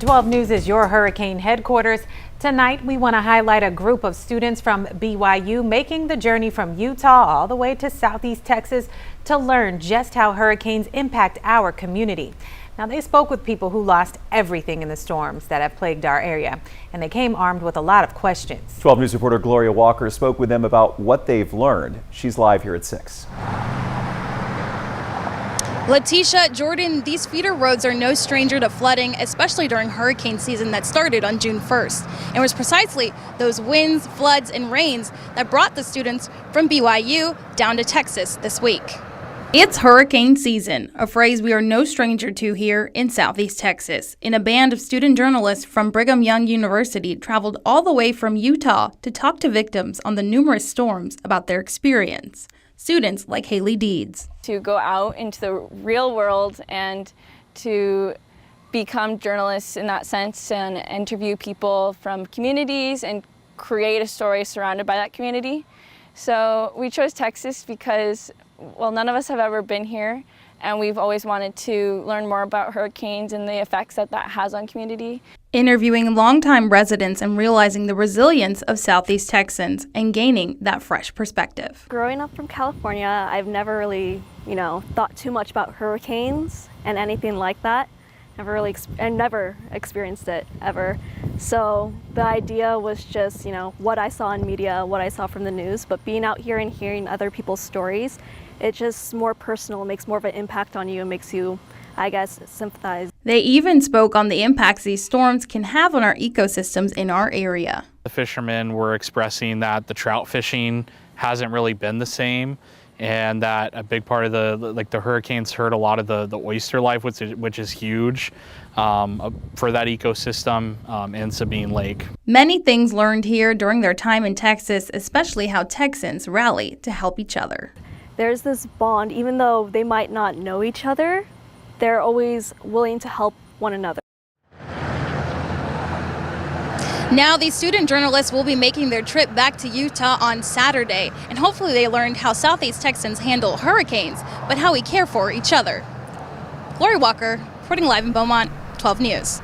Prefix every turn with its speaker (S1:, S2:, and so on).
S1: 12 News is your hurricane headquarters. Tonight, we want to highlight a group of students from BYU making the journey from Utah all the way to Southeast Texas to learn just how hurricanes impact our community. Now, they spoke with people who lost everything in the storms that have plagued our area, and they came armed with a lot of questions.
S2: 12 News reporter Gloria Walker spoke with them about what they've learned. She's live here at 6.
S3: Letitia, Jordan, these feeder roads are no stranger to flooding, especially during hurricane season that started on June 1st. And it was precisely those winds, floods, and rains that brought the students from BYU down to Texas this week. It's hurricane season, a phrase we are no stranger to here in Southeast Texas. And a band of student journalists from Brigham Young University traveled all the way from Utah to talk to victims on the numerous storms about their experience. Students like Haley Deeds.
S4: To go out into the real world and to become journalists in that sense and interview people from communities and create a story surrounded by that community. So we chose Texas because, well, none of us have ever been here, and we've always wanted to learn more about hurricanes and the effects that has on community.
S3: Interviewing longtime residents and realizing the resilience of Southeast Texans and gaining that fresh perspective.
S5: Growing up from California, I've never really, thought too much about hurricanes and anything like that. I never experienced it ever. So the idea was just, what I saw in media, what I saw from the news, but being out here and hearing other people's stories, it's just more personal, makes more of an impact on you and makes you, I guess, sympathize.
S3: They even spoke on the impacts these storms can have on our ecosystems in our area.
S6: The fishermen were expressing that the trout fishing hasn't really been the same, and that a big part of the hurricanes hurt a lot of the oyster life, which is huge for that ecosystem in Sabine Lake.
S3: Many things learned here during their time in Texas, especially how Texans rally to help each other.
S5: There's this bond, even though they might not know each other, they're always willing to help one another.
S3: Now these student journalists will be making their trip back to Utah on Saturday, and hopefully they learned how Southeast Texans handle hurricanes, but how we care for each other. Gloria Walker, reporting live in Beaumont, 12 News.